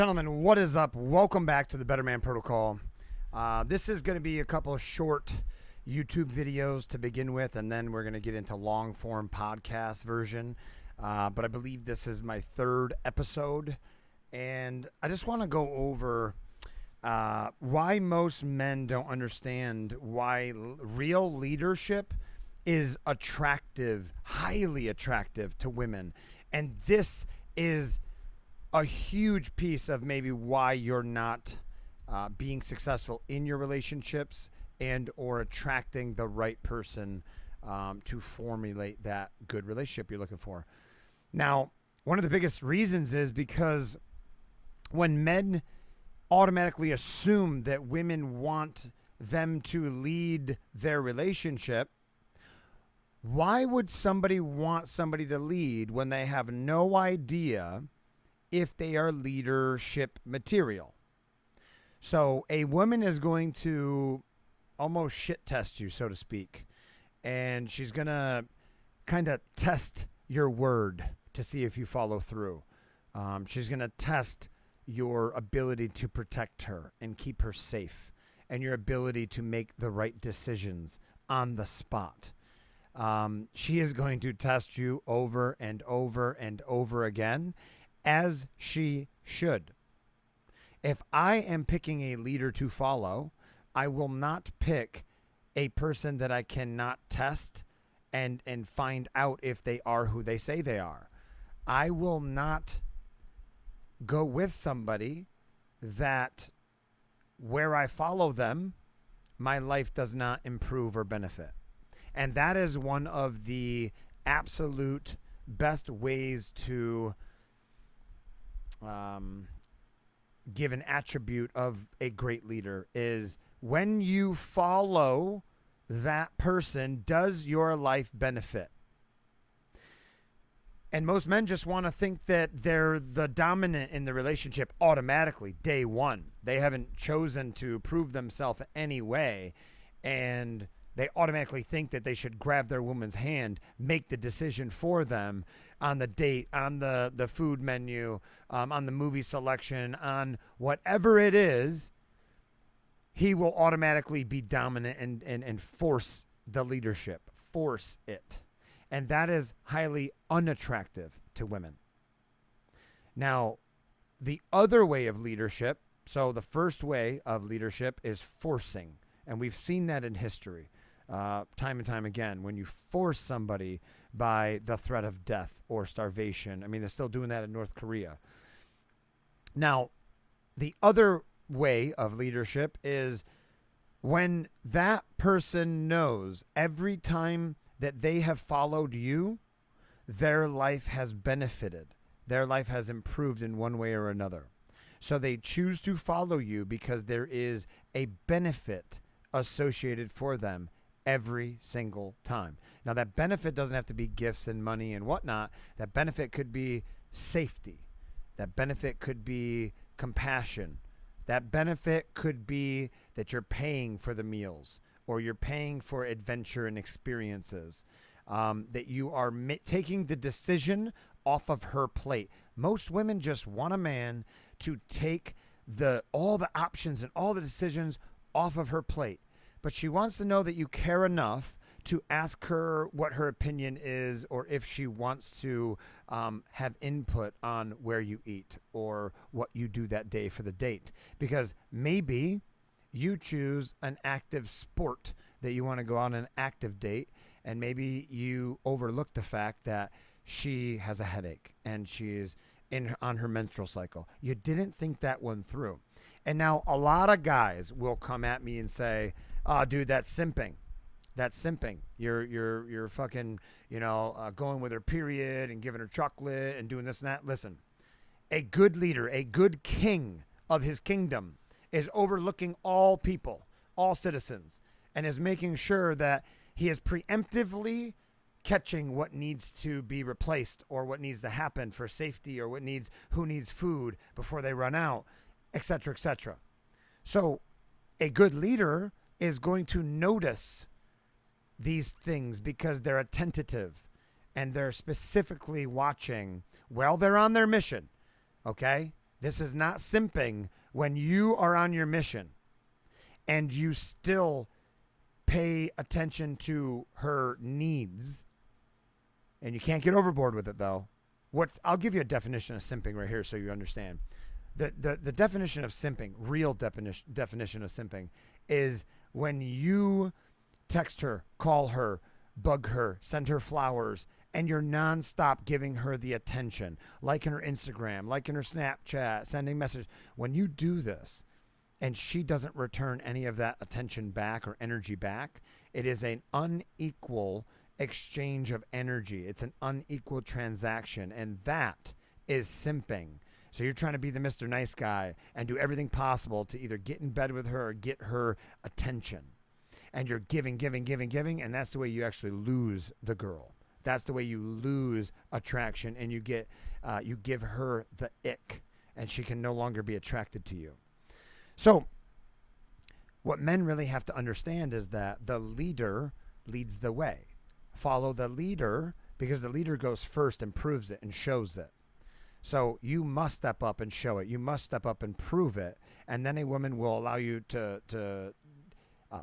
Gentlemen, what is up? Welcome back to the Better Man Protocol. This is going to be a couple of short YouTube videos to begin with, and then we're going to get into long form podcast version. But I believe this is my third episode, and I just want to go over why most men don't understand why real leadership is attractive, highly attractive to women. And this is a huge piece of maybe why you're not being successful in your relationships and or attracting the right person to formulate that good relationship you're looking for. Now, one of the biggest reasons is because when men automatically assume that women want them to lead their relationship, why would somebody want somebody to lead when they have no idea if they are leadership material? So a woman is going to almost shit test you, so to speak. And she's going to kind of test your word to see if you follow through. She's going to test your ability to protect her and keep her safe, and your ability to make the right decisions on the spot. She is going to test you over and over and over again, as she should. If I am picking a leader to follow, I will not pick a person that I cannot test and find out if they are who they say they are. I will not go with somebody that where I follow them, my life does not improve or benefit. And that is one of the absolute best ways to give an attribute of a great leader is when you follow that person, does your life benefit? And most men just want to think that they're the dominant in the relationship automatically, day one. They haven't chosen to prove themselves any way, and they automatically think that they should grab their woman's hand, make the decision for them on the date, on the food menu, on the movie selection, on whatever it is. He will automatically be dominant and force the leadership, force it. And that is highly unattractive to women. Now, the other way of leadership, so the first way of leadership is forcing. And we've seen that in history. Time and time again, when you force somebody by the threat of death or starvation. I mean, they're still doing that in North Korea. Now, the other way of leadership is when that person knows every time that they have followed you, their life has benefited. Their life has improved in one way or another. So they choose to follow you because there is a benefit associated for them every single time. Now, that benefit doesn't have to be gifts and money and whatnot. That benefit could be safety. That benefit could be compassion. That benefit could be that you're paying for the meals, or you're paying for adventure and experiences, that you are taking the decision off of her plate. Most women just want a man to take all the options and all the decisions off of her plate. But she wants to know that you care enough to ask her what her opinion is, or if she wants to have input on where you eat or what you do that day for the date. Because maybe you choose an active sport that you want to go on an active date, and maybe you overlook the fact that she has a headache and she's on her menstrual cycle. You didn't think that one through. And now a lot of guys will come at me and say, "Oh, dude, that's simping. That's simping. You're fucking, going with her period and giving her chocolate and doing this and that." Listen, a good leader, a good king of his kingdom is overlooking all people, all citizens, and is making sure that he is preemptively catching what needs to be replaced, or what needs to happen for safety, or who needs food before they run out, etc., etc. So a good leader is going to notice these things because they're attentive and they're specifically watching while they're on their mission. Okay? This is not simping when you are on your mission and you still pay attention to her needs. And you can't get overboard with it, though. I'll give you a definition of simping right here so you understand. The definition of simping, real definition of simping, is when you text her, call her, bug her, send her flowers, and you're nonstop giving her the attention, liking her Instagram, liking her Snapchat, sending messages. When you do this and she doesn't return any of that attention back or energy back, it is an unequal exchange of energy. It's an unequal transaction, and that is simping. So you're trying to be the Mr. Nice Guy and do everything possible to either get in bed with her or get her attention. And you're giving, and that's the way you actually lose the girl. That's the way you lose attraction, and you give her the ick, and she can no longer be attracted to you. So what men really have to understand is that the leader leads the way. Follow the leader, because the leader goes first and proves it and shows it. So you must step up and show it. You must step up and prove it, and then a woman will allow you to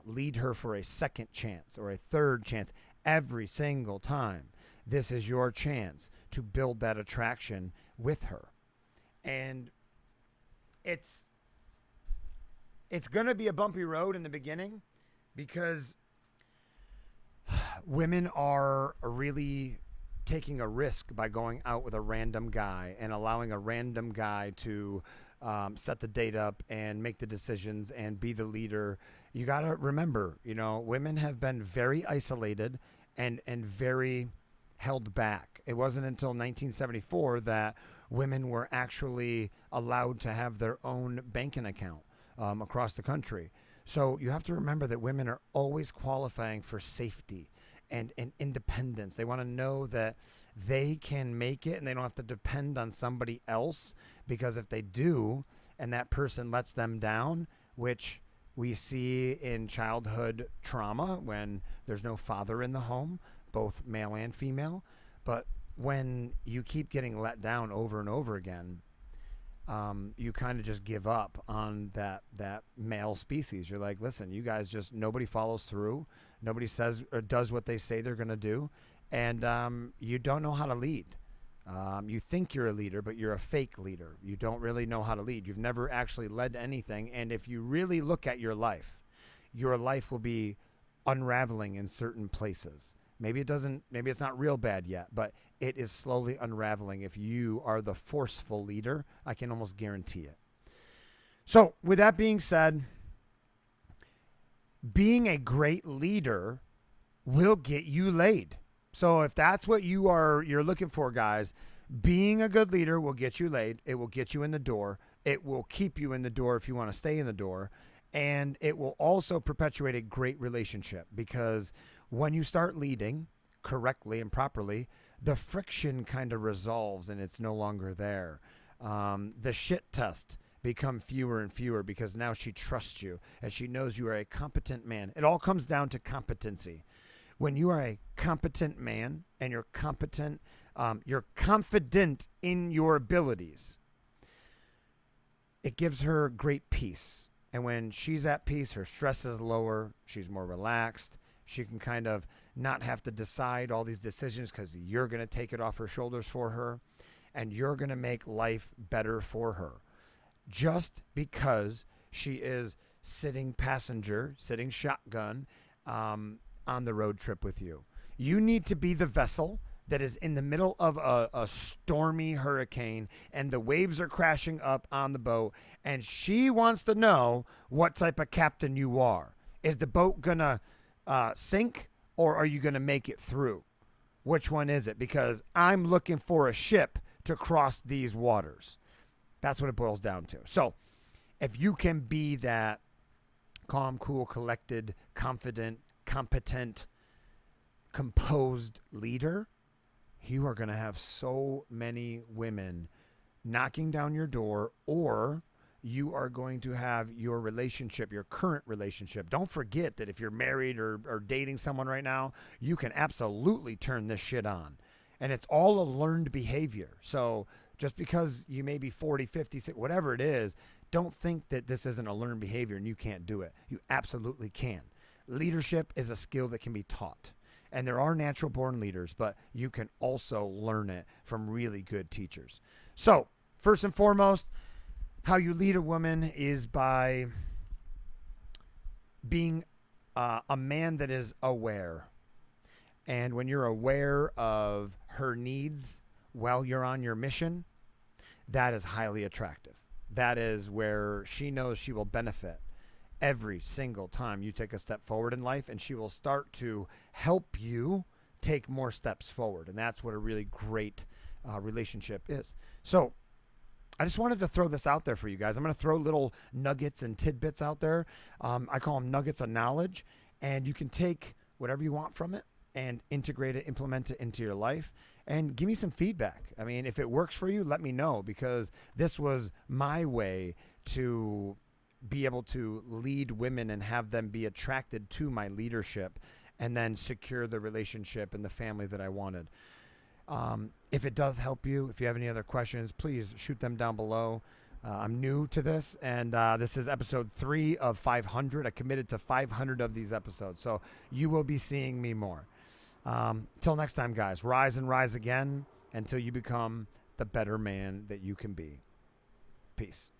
lead her for a second chance or a third chance every single time. This is your chance to build that attraction with her. And it's going to be a bumpy road in the beginning, because women are really taking a risk by going out with a random guy and allowing a random guy to set the date up and make the decisions and be the leader. You got to remember, women have been very isolated and very held back. It wasn't until 1974 that women were actually allowed to have their own banking account across the country. So you have to remember that women are always qualifying for safety and independence. They want to know that they can make it and they don't have to depend on somebody else, because if they do and that person lets them down, which we see in childhood trauma when there's no father in the home, both male and female, but when you keep getting let down over and over again, you kind of just give up on that male species. You're like, listen, you guys nobody follows through. Nobody says or does what they say they're going to do. And you don't know how to lead. You think you're a leader, but you're a fake leader. You don't really know how to lead. You've never actually led anything. And if you really look at your life will be unraveling in certain places. Maybe it's not real bad yet, but it is slowly unraveling. If you are the forceful leader, I can almost guarantee it. So with that being said, being a great leader will get you laid. So if that's what you're looking for, guys, being a good leader will get you laid. It will get you in the door. It will keep you in the door if you want to stay in the door. And it will also perpetuate a great relationship, because when you start leading correctly and properly, the friction kind of resolves and it's no longer there. The shit test become fewer and fewer, because now she trusts you and she knows you are a competent man. It all comes down to competency. When you are a competent man and you're competent, you're confident in your abilities, it gives her great peace. And when she's at peace, her stress is lower. She's more relaxed. She can kind of not have to decide all these decisions, because you're going to take it off her shoulders for her, and you're going to make life better for her. Just because she is sitting shotgun on the road trip with you. You need to be the vessel that is in the middle of a stormy hurricane, and the waves are crashing up on the boat, and she wants to know what type of captain you are. Is the boat going to sink, or are you going to make it through? Which one is it? Because I'm looking for a ship to cross these waters. That's what it boils down to. So if you can be that calm, cool, collected, confident, competent, composed leader, you are going to have so many women knocking down your door, or you are going to have your relationship, your current relationship. Don't forget that if you're married or dating someone right now, you can absolutely turn this shit on. And it's all a learned behavior. So Just because you may be 40, 50, 60, whatever it is, don't think that this isn't a learned behavior and you can't do it. You absolutely can. Leadership is a skill that can be taught. And there are natural born leaders, but you can also learn it from really good teachers. So, first and foremost, how you lead a woman is by being a man that is aware. And when you're aware of her needs while you're on your mission, that is highly attractive. That is where she knows she will benefit every single time you take a step forward in life, and she will start to help you take more steps forward. And that's what a really great relationship is. So I just wanted to throw this out there for you guys. I'm going to throw little nuggets and tidbits out there. I call them nuggets of knowledge, and you can take whatever you want from it and integrate it, implement it into your life, and give me some feedback. I mean, if it works for you, let me know, because this was my way to be able to lead women and have them be attracted to my leadership and then secure the relationship and the family that I wanted. If it does help you, if you have any other questions, please shoot them down below. I'm new to this, and this is episode 3 of 500. I committed to 500 of these episodes, so you will be seeing me more. Till next time, guys, rise and rise again until you become the better man that you can be. Peace.